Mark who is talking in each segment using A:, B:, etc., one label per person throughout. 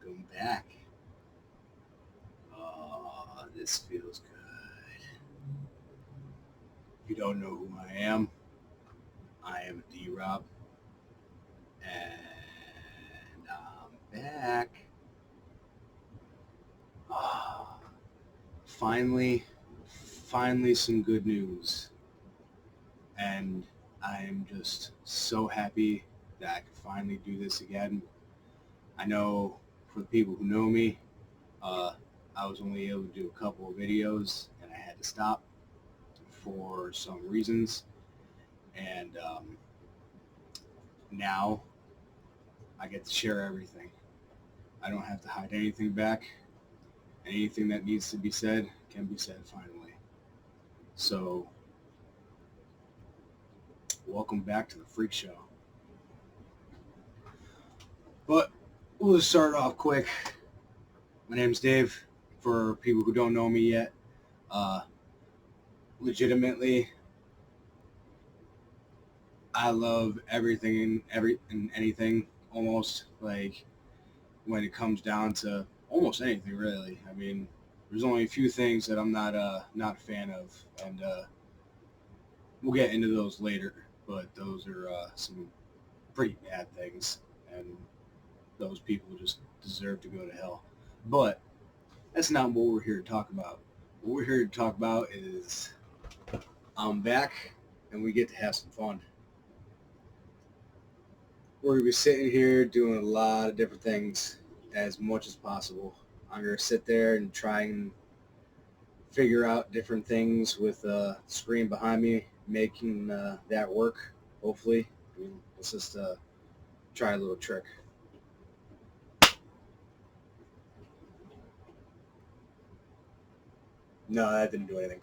A: Welcome back. Oh, this feels good. If you don't know who I am D-Rob, and I'm back. Oh, finally, finally some good news. And I am just so happy that I can finally do this again. I know for the people who know me, uh, I was only able to do a couple of videos and I had to stop for some reasons. And now I get to share everything. I don't have to hide anything back. Anything that needs to be said can be said finally. So, welcome back to the Freak Show. But we'll just start off quick. My name's Dave. For people who don't know me yet, uh, legitimately, I love everything and anything almost. Like when it comes down to almost anything, really. I mean, there's only a few things that I'm not a fan of, and we'll get into those later. But those are some pretty bad things, and those people just deserve to go to hell. But that's not what we're here to talk about. What we're here to talk about is I'm back, and we get to have some fun. We're gonna be sitting here doing a lot of different things as much as possible. I'm gonna sit there and try and figure out different things with the screen behind me, making that work. Hopefully, let's just try a little trick. No, that didn't do anything.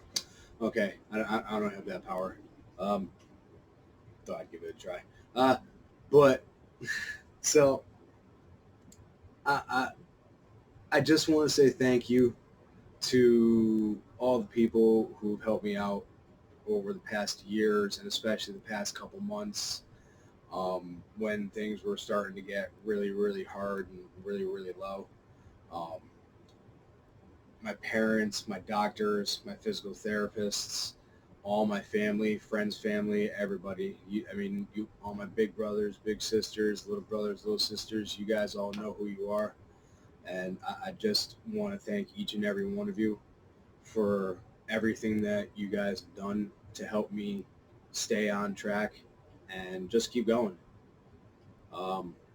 A: Okay, I don't have that power. Um, Thought I'd give it a try. But so I, I I just want to say thank you to all the people who've helped me out over the past years and especially the past couple months when things were starting to get really, really hard and really, really low. Um, my parents, my doctors, my physical therapists, all my family, friends, family, everybody. All my big brothers, big sisters, little brothers, little sisters. You guys all know who you are, and I just want to thank each and every one of you for everything that you guys have done to help me stay on track and just keep going.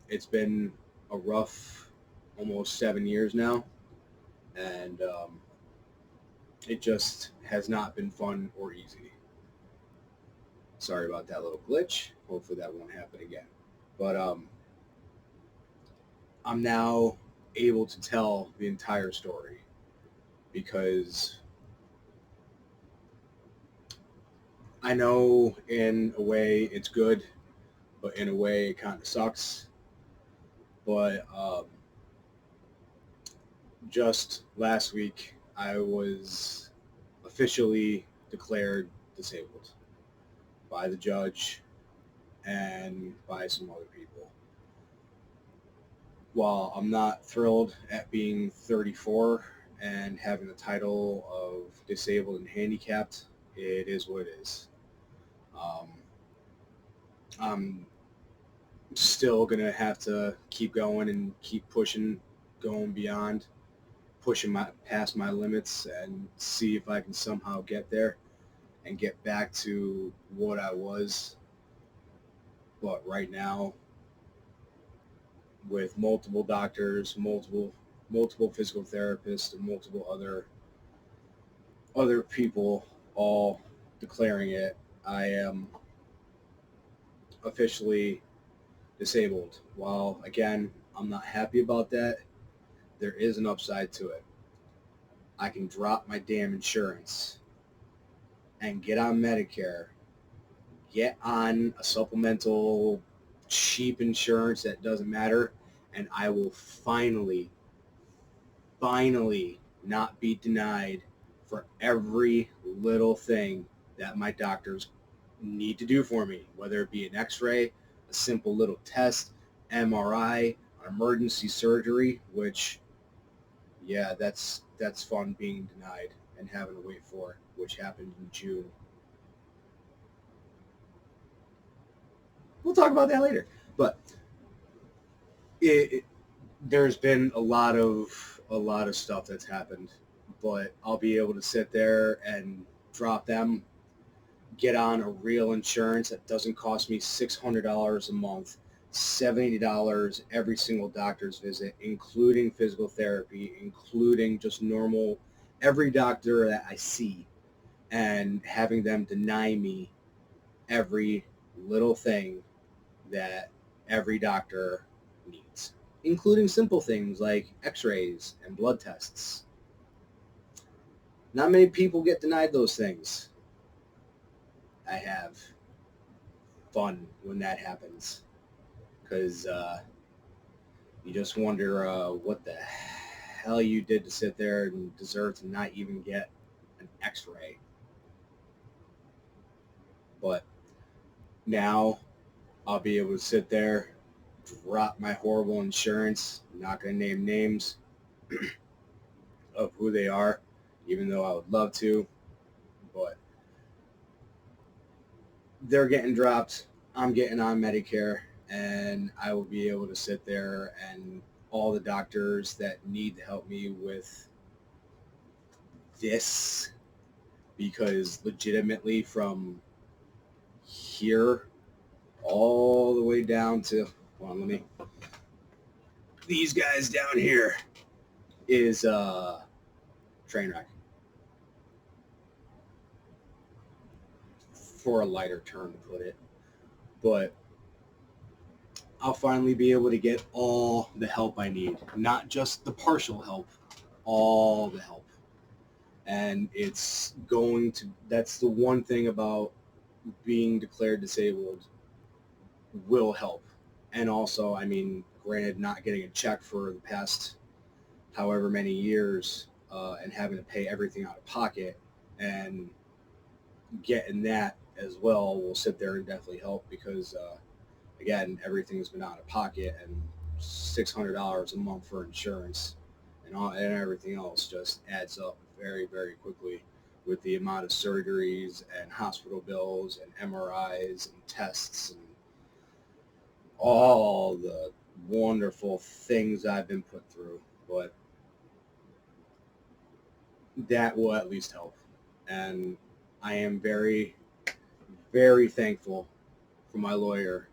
A: It's been a rough almost 7 years now, and it just has not been fun or easy. Sorry about that little glitch. Hopefully that won't happen again. But I'm now able to tell the entire story because I know in a way it's good, but in a way it kind of sucks. But just last week, I was officially declared disabled by the judge and by some other people. While I'm not thrilled at being 34 and having the title of disabled and handicapped, it is what it is. Um, I'm still going to have to keep going and keep pushing, going beyond, pushing my past my limits and see if I can somehow get there and get back to what I was. But right now, with multiple doctors, multiple physical therapists, and multiple other people all declaring it, I am officially disabled. While again, I'm not happy about that, there is an upside to it. I can drop my damn insurance and get on Medicare, get on a supplemental cheap insurance that doesn't matter, and I will finally not be denied for every little thing that my doctors need to do for me, whether it be an x-ray, a simple little test, MRI, emergency surgery, which, yeah, that's fun being denied and having to wait for, which happened in June. We'll talk about that later. But there's been a lot of stuff that's happened, but I'll be able to sit there and drop them, get on a real insurance that doesn't cost me $600 a month, $70 every single doctor's visit, including physical therapy, including just normal every doctor that I see, and having them deny me every little thing that every doctor needs, including simple things like x-rays and blood tests. Not many people get denied those things. I have fun when that happens, because you just wonder what the hell you did to sit there and deserve to not even get an x-ray. But now I'll be able to sit there, drop my horrible insurance, I'm not going to name names of who they are, even though I would love to, but they're getting dropped, I'm getting on Medicare, and I will be able to sit there and all the doctors that need to help me with this, because legitimately from here all the way down to, hold on, let me, these guys down here is train wreck, for a lighter term to put it. But I'll finally be able to get all the help I need, not just the partial help, all the help. And it's going to, that's the one thing about being declared disabled will help. And also, I mean, granted, not getting a check for the past however many years and having to pay everything out of pocket, and getting that as well will sit there and definitely help, because again, everything's been out of pocket, and $600 a month for insurance and everything else just adds up very, very quickly, with the amount of surgeries and hospital bills and MRIs and tests and all the wonderful things I've been put through. But that will at least help. And I am very, very thankful for my lawyer,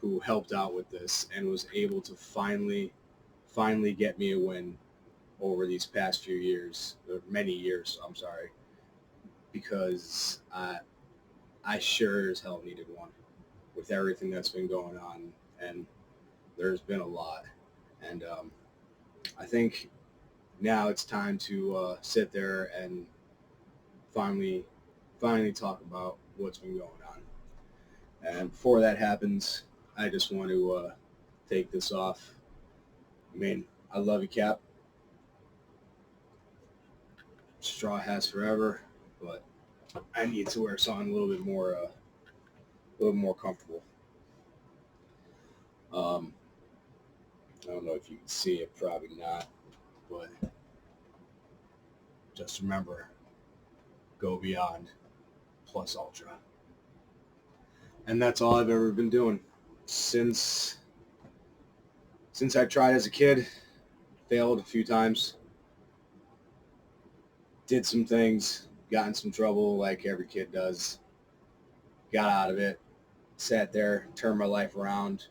A: who helped out with this and was able to finally get me a win over these past few years, or many years, I'm sorry, because I sure as hell needed one with everything that's been going on, and there's been a lot. And I think now it's time to sit there and finally talk about what's been going on. And before that happens, I just want to take this off. I mean, I love you, Cap. Straw hats forever, but I need to wear something a little more comfortable. I don't know if you can see it, probably not, but just remember, go beyond plus ultra. And that's all I've ever been doing since I tried as a kid, failed a few times, did some things, got in some trouble like every kid does, got out of it, sat there, turned my life around,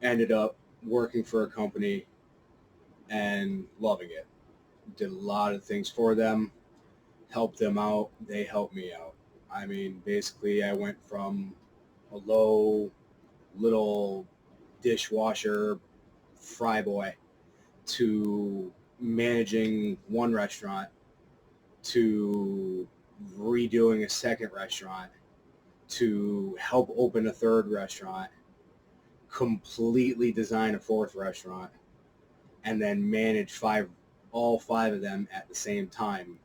A: ended up working for a company and loving it. Did a lot of things for them, helped them out, they helped me out. I mean, basically I went from a low little dishwasher fry boy to managing one restaurant, to redoing a second restaurant, to help open a third restaurant, completely design a fourth restaurant, and then manage all five of them at the same time.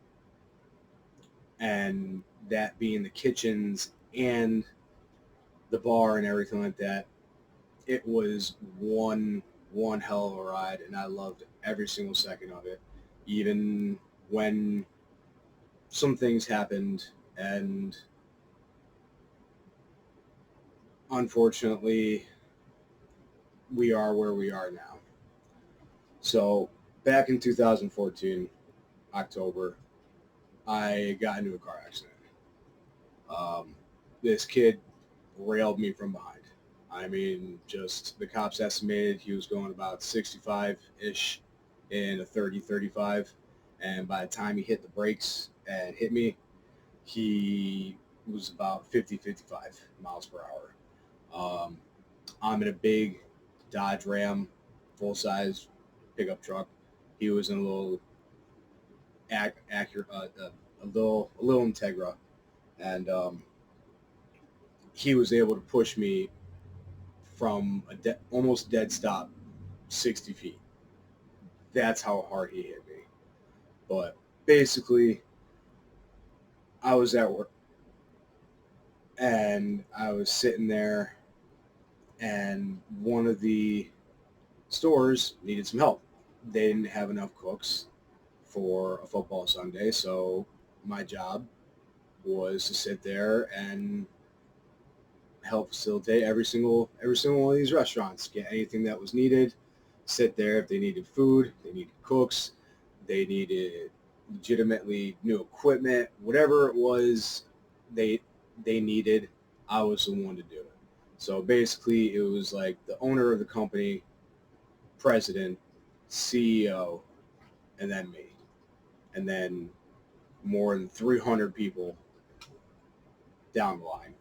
A: And that being the kitchens and the bar and everything like that, it was one one hell of a ride, and I loved every single second of it. Even when some things happened, and unfortunately, we are where we are now. So back in 2014, October, I got into a car accident. Um, this kid railed me from behind. I mean, just the cops estimated he was going about 65-ish in a 30-35. And by the time he hit the brakes and hit me, he was about 50-55 miles per hour. Um, I'm in a big Dodge Ram, full-size pickup truck. He was in a little accurate, a little Integra, and he was able to push me from a almost dead stop 60 feet. That's how hard he hit me. But basically, I was at work and I was sitting there, and one of the stores needed some help. They didn't have enough cooks for a football Sunday, so my job was to sit there and help facilitate every single one of these restaurants, get anything that was needed, sit there if they needed food, they needed cooks, they needed legitimately new equipment, whatever it was they they needed, I was the one to do it. So basically it was like the owner of the company, president, CEO, and then me. And then more than 300 people down the line.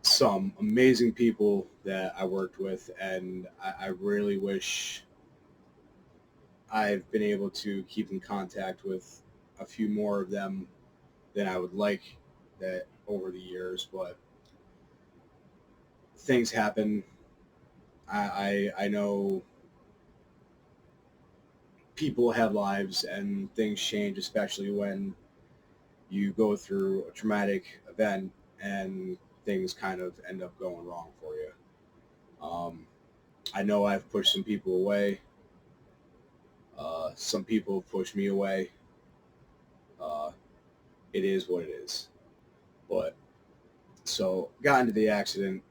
A: Some amazing people that I worked with, and I really wish I've been able to keep in contact with a few more of them than I would like that over the years, but things happen. I know people have lives and things change, especially when you go through a traumatic event and things kind of end up going wrong for you. Um, I know I've pushed some people away. Some people have pushed me away. Uh, it is what it is. But so got into the accident.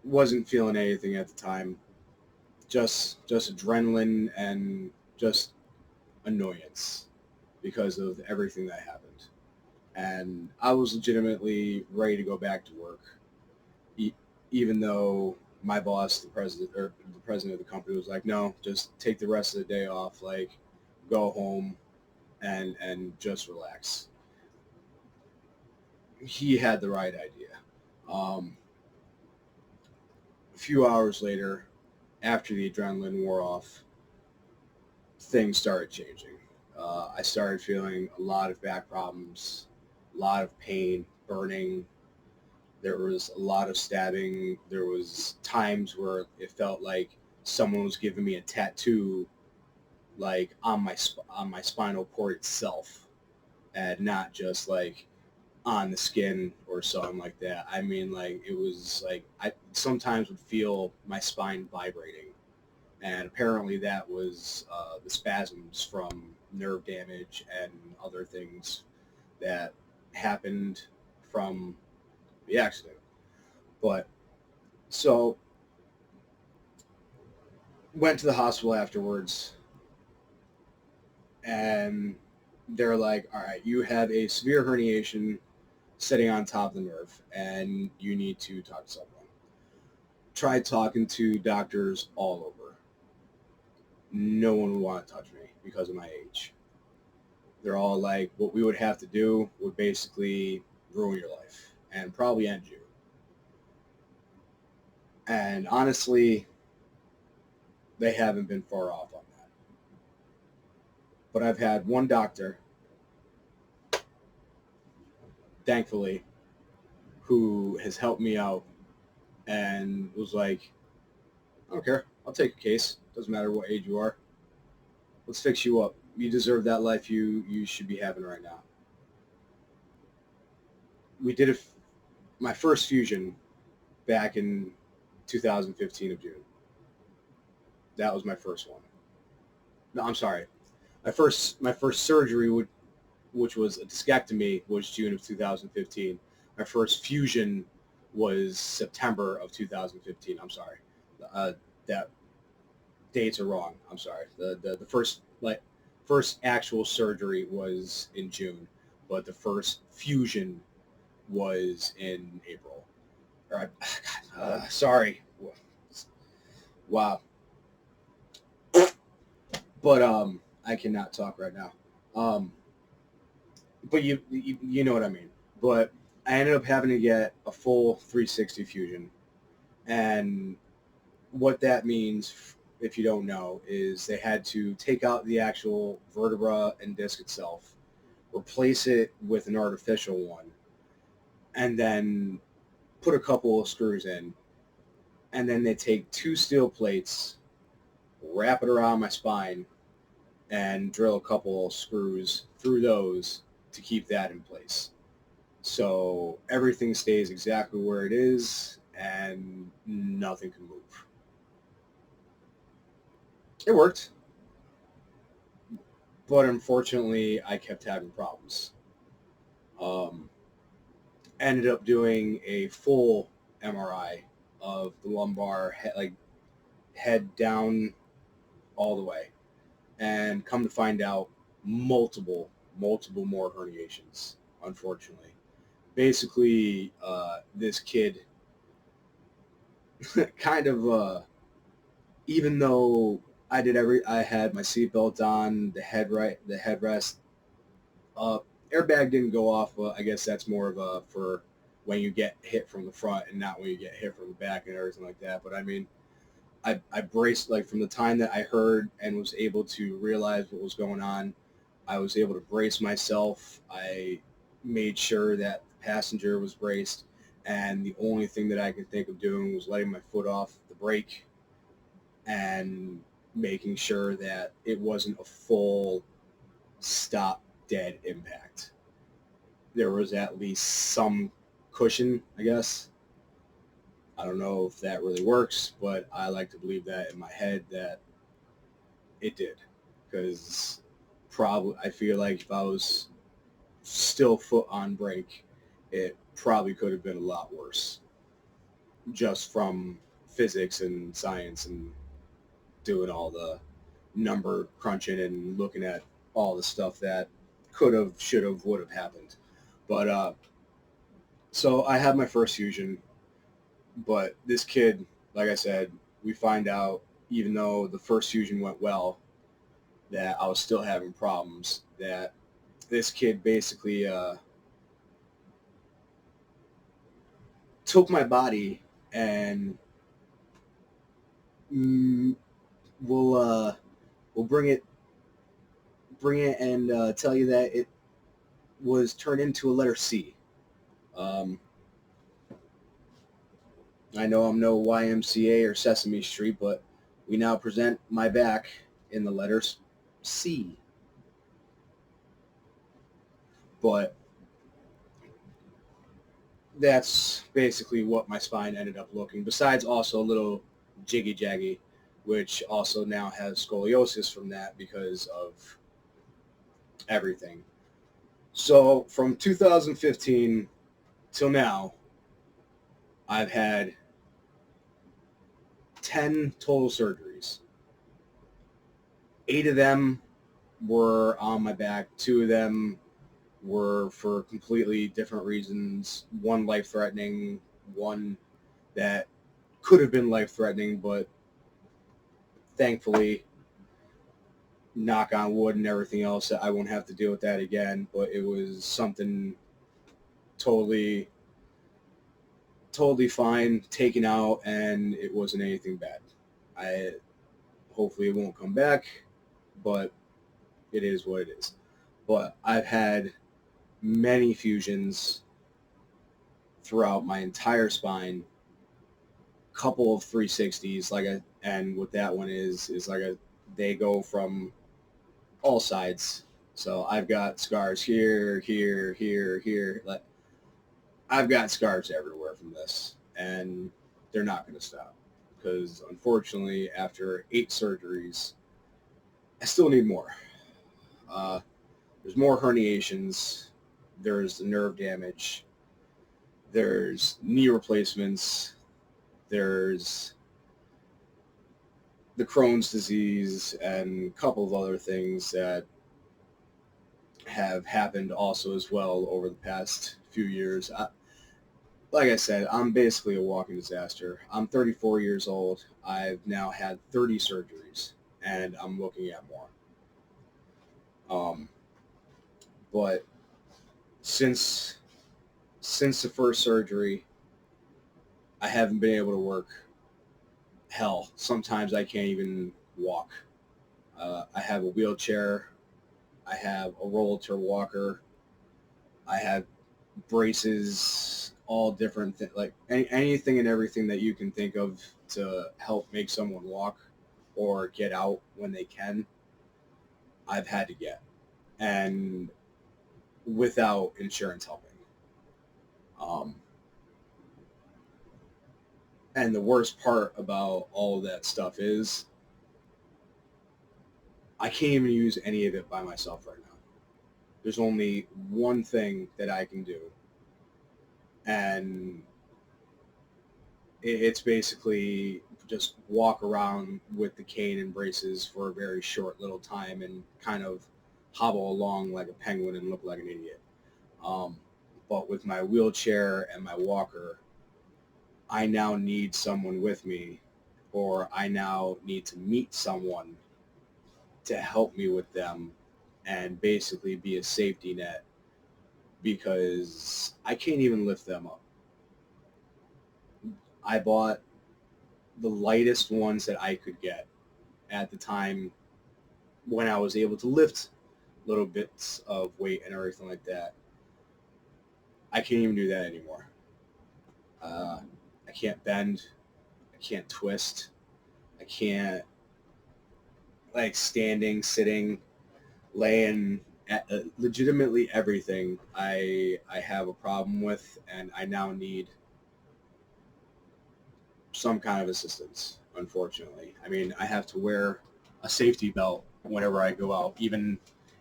A: Wasn't feeling anything at the time. Just adrenaline and just annoyance because of everything that happened. And I was legitimately ready to go back to work, e- even though my boss, the president of the company, was like, "No, just take the rest of the day off. Like, go home and just relax." He had the right idea. Um, a few hours later, after the adrenaline wore off, things started changing. I started feeling a lot of back problems, a lot of pain, burning. There was a lot of stabbing. There was times where it felt like someone was giving me a tattoo, like on my spinal cord itself, and not just like on the skin or something like that. I mean, like it was like I sometimes would feel my spine vibrating, and apparently that was the spasms from nerve damage and other things that happened from the accident. But so went to the hospital afterwards, and they're like, "All right, you have a severe herniation sitting on top of the nerve, and you need to talk to someone." Tried talking to doctors all over. No one would want to touch me because of my age. They're all like, what we would have to do would basically ruin your life and probably end you. And honestly, they haven't been far off on that. But I've had one doctor, thankfully, who has helped me out and was like, "I don't care. I'll take a case. Doesn't matter what age you are. Let's fix you up. You deserve that life you should be having right now." We did my first fusion back in 2015 of June. That was my first one. No, I'm sorry. My first surgery, which was a discectomy, was June of 2015. My first fusion was September of 2015. I'm sorry. That dates are wrong. I'm sorry. The first actual surgery was in June, but the first fusion was in April. All right. Sorry. Wow. But I cannot talk right now. Um, but you know what I mean. But I ended up having to get a full 360 fusion, and what that means, if you don't know, is they had to take out the actual vertebra and disc itself, replace it with an artificial one, and then put a couple of screws in, and then they take two steel plates, wrap it around my spine, and drill a couple of screws through those to keep that in place. So everything stays exactly where it is and nothing can move. It worked, but unfortunately I kept having problems. Um, Ended up doing a full MRI of the lumbar, like head down all the way, and come to find out, multiple more herniations, unfortunately. Basically, this kid kind of, even though I had my seatbelt on, the headrest up, airbag didn't go off, but I guess that's more of a for when you get hit from the front and not when you get hit from the back and everything like that. But I mean, I braced, like, from the time that I heard and was able to realize what was going on. I was able to brace myself. I made sure that the passenger was braced, and the only thing that I could think of doing was letting my foot off the brake and making sure that it wasn't a full stop dead impact. There was at least some cushion, I guess. I don't know if that really works, but I like to believe that in my head that it did, because probably I feel like if I was still foot on brake, it probably could have been a lot worse, just from physics and science and doing all the number crunching and looking at all the stuff that could have, should have, would have happened. But so I had my first fusion, but this kid, like I said, we find out, even though the first fusion went well, that I was still having problems. That this kid basically took my body and, mm, we'll we'll bring it and tell you that it was turned into a letter C. Um, I know I'm no YMCA or Sesame Street, but we now present my back in the letters C. But that's basically what my spine ended up looking. Besides, also a little jiggy jaggy, which also now has scoliosis from that because of everything. So from 2015 till now, I've had 10 total surgeries. 8 of them were on my back. 2 of them were for completely different reasons. One life-threatening, one that could have been life-threatening, but thankfully, knock on wood and everything else, I won't have to deal with that again. But it was something totally, totally fine, taken out, and it wasn't anything bad. I hopefully it won't come back, but it is what it is. But I've had many fusions throughout my entire spine, couple of 360s, and what that one is like they go from all sides. So I've got scars here, here, here, here. Like, I've got scars everywhere from this, and they're not going to stop, because unfortunately, after 8 surgeries, I still need more. Uh, there's more herniations. There's the nerve damage. There's knee replacements. There's the Crohn's disease and a couple of other things that have happened also as well over the past few years. Like I said, I'm basically a walking disaster. I'm 34 years old. I've now had 30 surgeries, and I'm looking at more. But since the first surgery, I haven't been able to work. Hell, sometimes I can't even walk. I have a wheelchair. I have a rollator walker. I have braces, all different things, like anything and everything that you can think of to help make someone walk or get out when they can, I've had to get, and without insurance helping. Um, and the worst part about all of that stuff is I can't even use any of it by myself right now. There's only one thing that I can do, and it's basically just walk around with the cane and braces for a very short little time and kind of hobble along like a penguin and look like an idiot. But with my wheelchair and my walker, I now need someone with me, or I now need to meet someone to help me with them and basically be a safety net, because I can't even lift them up. I bought the lightest ones that I could get at the time when I was able to lift little bits of weight and everything like that. I can't even do that anymore. I can't bend. I can't twist. I can't, like, standing, sitting, laying, legitimately everything I have a problem with, and I now need some kind of assistance, unfortunately. I mean, I have to wear a safety belt whenever I go out, even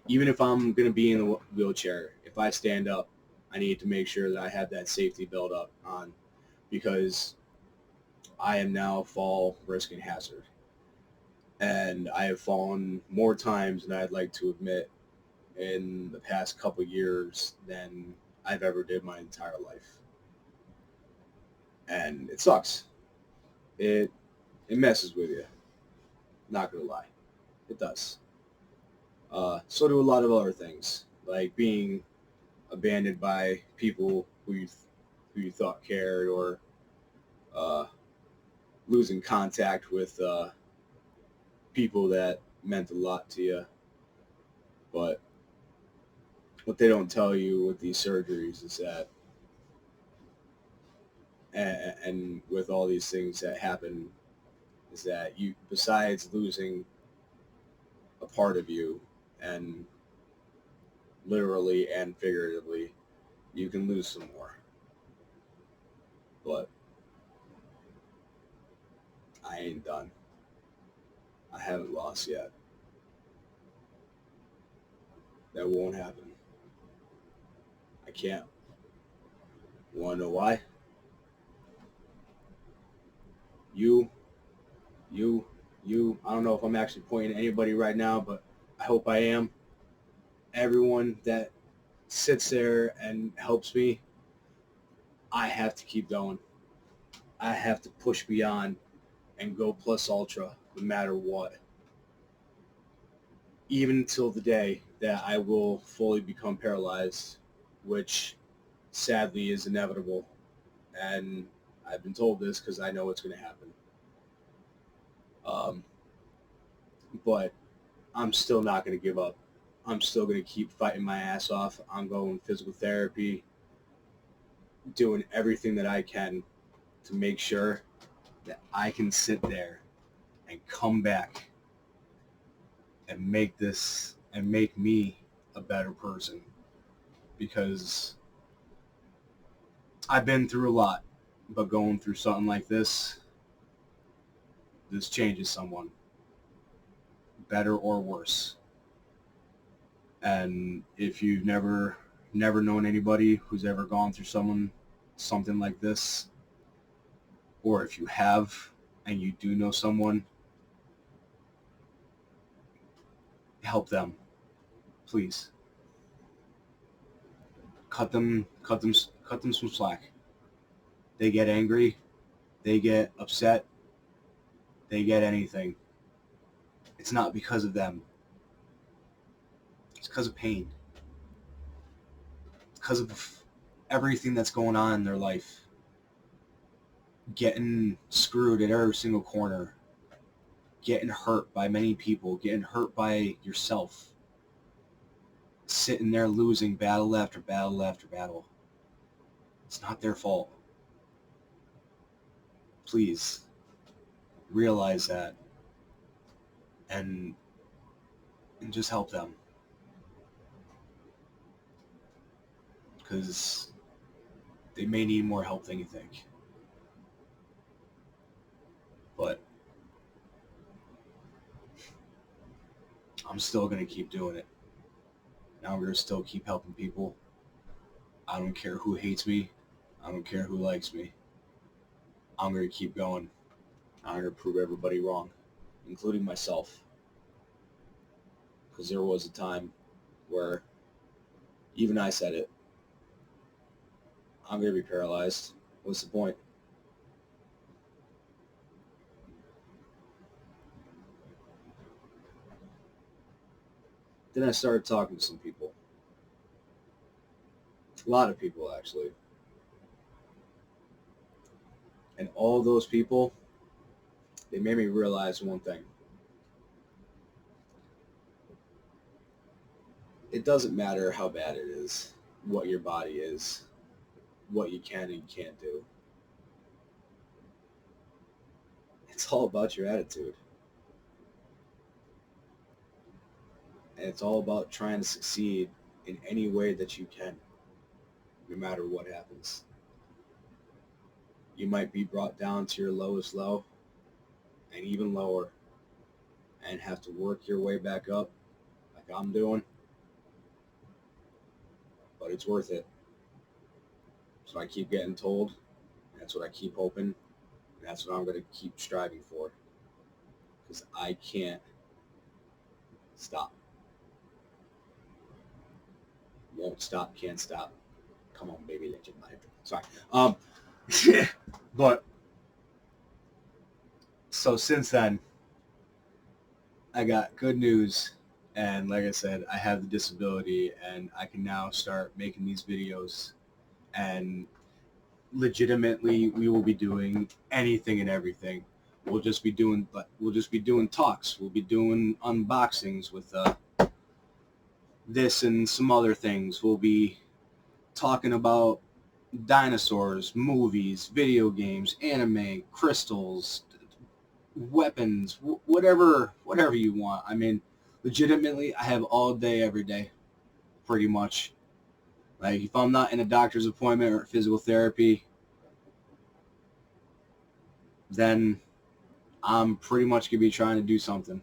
A: if I'm going to be in the wheelchair. If I stand up, I need to make sure that I have that safety belt up on, because I am now fall risk and hazard. And I have fallen more times than I'd like to admit in the past couple years than I've ever did my entire life. And it sucks. It messes with you. Not gonna lie, it does. So do a lot of other things, like being abandoned by people who you thought cared, or uh, losing contact with people that meant a lot to you. But what they don't tell you with these surgeries is that, and with all these things that happen, is that you, besides losing a part of you, and literally and figuratively, you can lose some more. But I ain't done. I haven't lost yet. That won't happen. I can't. Want to know why? You, you, you. I don't know if I'm actually pointing at anybody right now, but I hope I am. Everyone that sits there and helps me, I have to keep going. I have to push beyond and go plus ultra no matter what. Even till the day that I will fully become paralyzed, which sadly is inevitable. And I've been told this because I know it's going to happen. Um, but I'm still not going to give up. I'm still going to keep fighting my ass off. I'm going physical therapy, doing everything that I can to make sure that I can sit there and come back and make me a better person, because I've been through a lot, but going through something like this, this changes someone, better or worse. And if you've never known anybody who's ever gone through something like this, or if you have and you do know someone, help them, please. Cut them some slack. They get angry, they get upset, they get anything. It's not because of them. It's because of pain. It's because of everything that's going on in their life. Getting screwed at every single corner. Getting hurt by many people. Getting hurt by yourself. Sitting there losing battle after battle after battle. It's not their fault. Please realize that and just help them. Because they may need more help than you think. But I'm still going to keep doing it. And I'm going to still keep helping people. I don't care who hates me. I don't care who likes me. I'm going to keep going. I'm going to prove everybody wrong, including myself. Because there was a time where even I said it. I'm going to be paralyzed. What's the point? Then I started talking to some people. A lot of people, actually. And all those people, they made me realize one thing. It doesn't matter how bad it is, what your body is, what you can and can't do. It's all about your attitude. And it's all about trying to succeed in any way that you can, no matter what happens. You might be brought down to your lowest low and even lower and have to work your way back up like I'm doing. But it's worth it. So I keep getting told. That's what I keep hoping. And that's what I'm going to keep striving for. Because I can't stop. Won't stop, can't stop. Come on, baby, let your mind. Sorry. But, so since then, I got good news. And like I said, I have the disability and I can now start making these videos. And legitimately, we will be doing anything and everything. We'll just be doing talks. We'll be doing unboxings with this and some other things. We'll be talking about dinosaurs, movies, video games, anime, crystals, weapons, whatever you want. I mean, legitimately, I have all day, every day, pretty much. Like, if I'm not in a doctor's appointment or physical therapy, then I'm pretty much going to be trying to do something.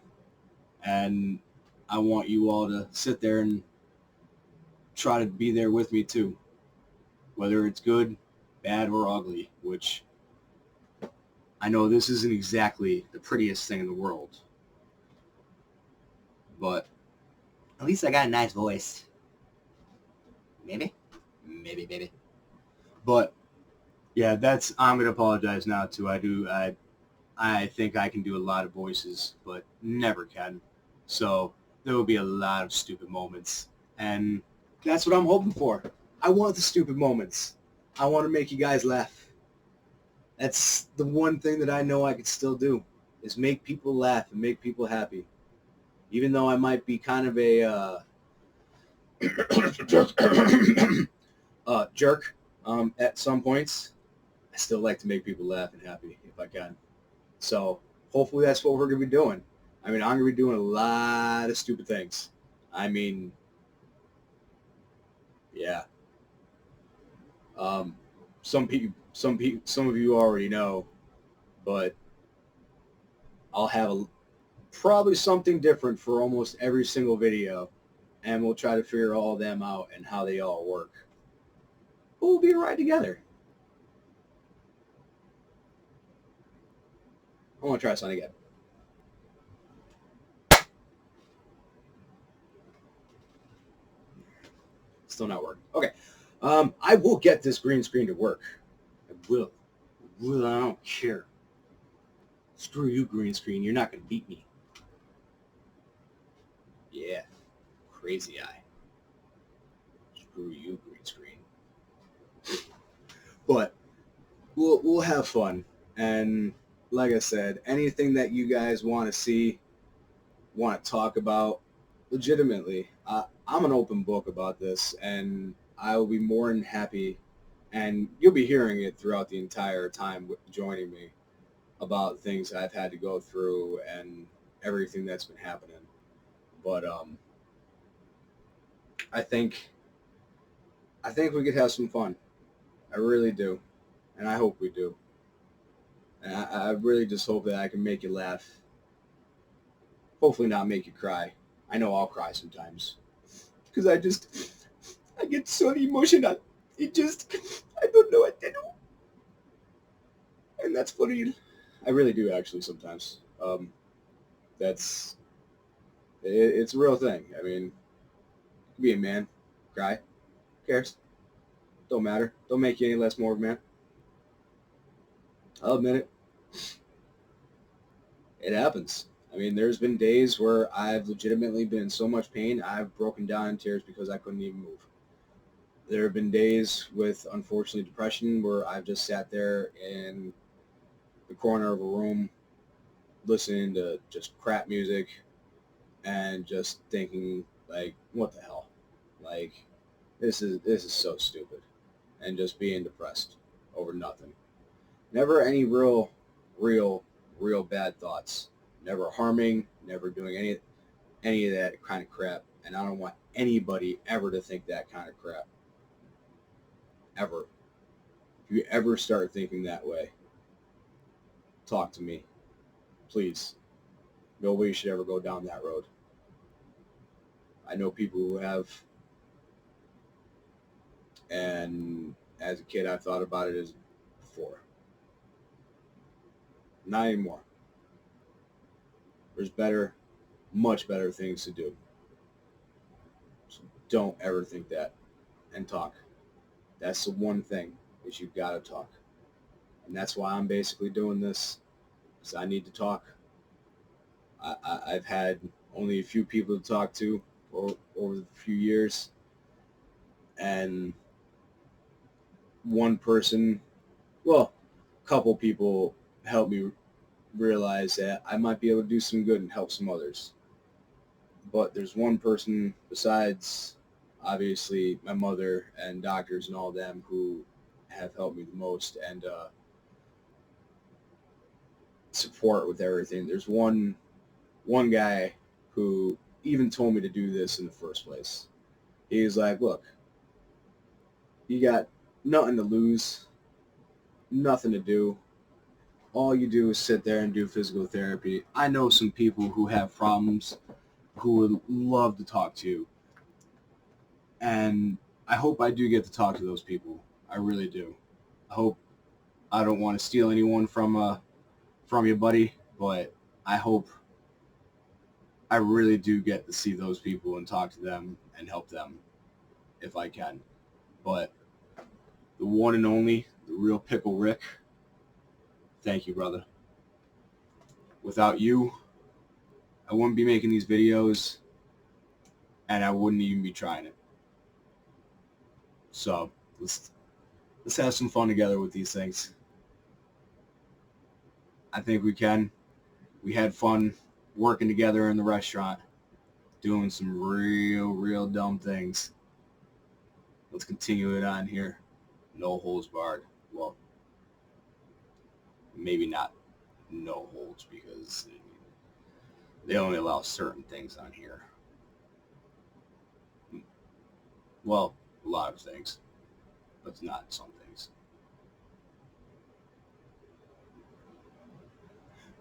A: And I want you all to sit there and try to be there with me too. Whether it's good, bad, or ugly, which I know this isn't exactly the prettiest thing in the world. But at least I got a nice voice. Maybe. But yeah, I'm going to apologize now too. I think I can do a lot of voices, but never can. So there will be a lot of stupid moments. And that's what I'm hoping for. I want the stupid moments. I want to make you guys laugh. That's the one thing that I know I can still do, is make people laugh and make people happy. Even though I might be kind of a jerk at some points, I still like to make people laugh and happy if I can. So hopefully that's what we're going to be doing. I mean, I'm going to be doing a lot of stupid things. I mean, yeah. Some of you already know, but I'll have probably something different for almost every single video, and we'll try to figure all of them out and how they all work. But we'll be right together. I want to try something again. Still not working. Okay. I will get this green screen to work. I will. I don't care. Screw you, green screen. You're not going to beat me. Yeah. Crazy eye. Screw you, green screen. But we'll have fun. And like I said, anything that you guys want to see, want to talk about, legitimately, I'm an open book about this, and I will be more than happy, and you'll be hearing it throughout the entire time joining me about things I've had to go through and everything that's been happening. But I think we could have some fun. I really do, and I hope we do. And I really just hope that I can make you laugh. Hopefully not make you cry. I know I'll cry sometimes. Because I get so emotional. I don't know what to do. And that's funny. I really do actually sometimes. It's a real thing. I mean, be a man, cry, who cares? Don't matter. Don't make you any less more of a man. I'll admit it. It happens. I mean, there's been days where I've legitimately been in so much pain, I've broken down in tears because I couldn't even move. There have been days with, unfortunately, depression where I've just sat there in the corner of a room listening to just crap music and just thinking, like, what the hell? Like, this is so stupid. And just being depressed over nothing. Never any real bad thoughts. Never harming, never doing any of that kind of crap. And I don't want anybody ever to think that kind of crap. Ever. If you ever start thinking that way, talk to me. Please. Nobody should ever go down that road. I know people who have, and as a kid I thought about it as before. Not anymore. There's better, much better things to do. So don't ever think that, and talk. That's the one thing, is you've got to talk. And that's why I'm basically doing this, because I need to talk. I've had only a few people to talk to over a few years, and one person, well, a couple people helped me realize that I might be able to do some good and help some others. But there's one person besides, obviously, my mother and doctors and all of them who have helped me the most and support with everything. There's one guy who even told me to do this in the first place. He's like, look, you got nothing to lose, nothing to do. All you do is sit there and do physical therapy. I know some people who have problems who would love to talk to you. And I hope I do get to talk to those people. I really do. I hope I don't want to steal anyone from you, buddy, but I hope I really do get to see those people and talk to them and help them if I can. But the one and only, the real Pickle Rick, thank you, brother. Without you, I wouldn't be making these videos, and I wouldn't even be trying it. So let's have some fun together with these things. I think we can. We had fun working together in the restaurant, doing some real dumb things. Let's continue it on here. No holds barred. Well, maybe not no holds, because they only allow certain things on here. Well, a lot of things, but not some things.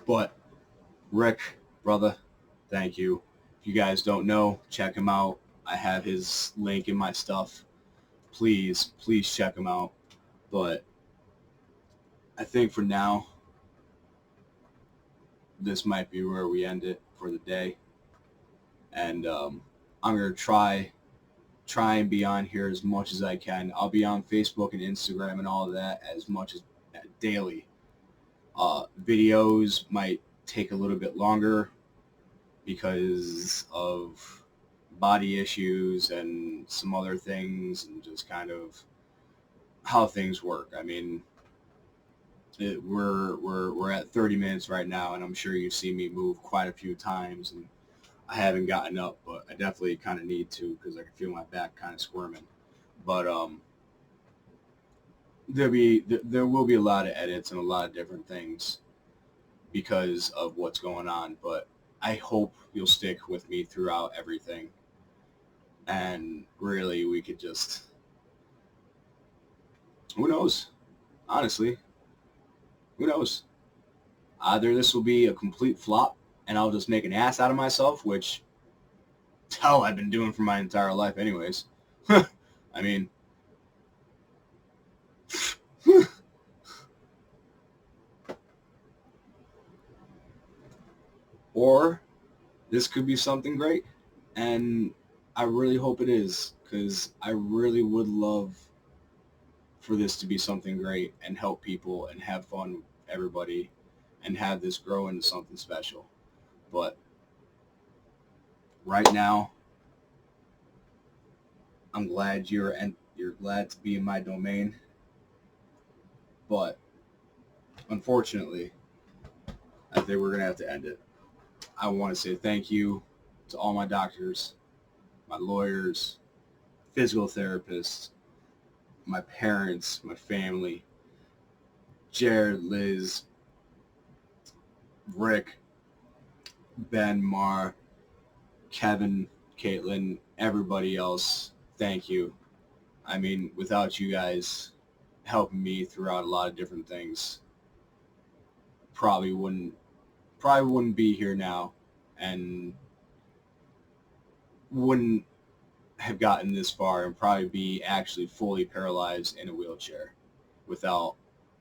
A: But Rick, brother, thank you. If you guys don't know, check him out. I have his link in my stuff. Please, please check him out. But I think for now, this might be where we end it for the day. And I'm going to try and be on here as much as I can. I'll be on Facebook and Instagram and all of that as much as daily. Videos might take a little bit longer because of body issues and some other things and just kind of how things work. I mean, we're at 30 minutes right now, and I'm sure you see me move quite a few times, and I haven't gotten up, but I definitely kind of need to because I can feel my back kind of squirming. But there will be a lot of edits and a lot of different things because of what's going on, but I hope you'll stick with me throughout everything. And really, we could just, who knows? Honestly, who knows? Either this will be a complete flop and I'll just make an ass out of myself, which, hell, I've been doing for my entire life anyways. I mean, or this could be something great. And I really hope it is, because I really would love for this to be something great and help people and have fun with everybody and have this grow into something special. But right now, I'm glad you're glad to be in my domain. But unfortunately, I think we're gonna have to end it. I want to say thank you to all my doctors, my lawyers, physical therapists, my parents, my family, Jared, Liz, Rick, Ben, Mar, Kevin, Caitlin, everybody else. Thank you. I mean, without you guys helping me throughout a lot of different things, probably wouldn't be here now, and wouldn't have gotten this far, and probably be actually fully paralyzed in a wheelchair without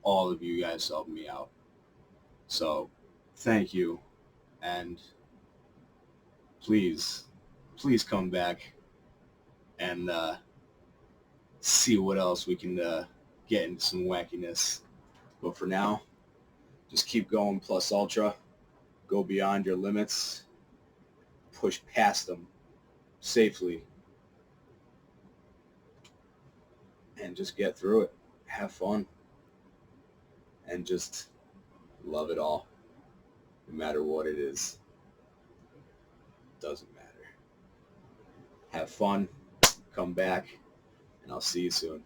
A: all of you guys helping me out. So thank you, and please come back and see what else we can get into some wackiness. But for now, just keep going plus ultra. Go beyond your limits. Push past them safely. And just get through it. Have fun. And just love it all. No matter what it is. Doesn't matter. Have fun. Come back. And I'll see you soon.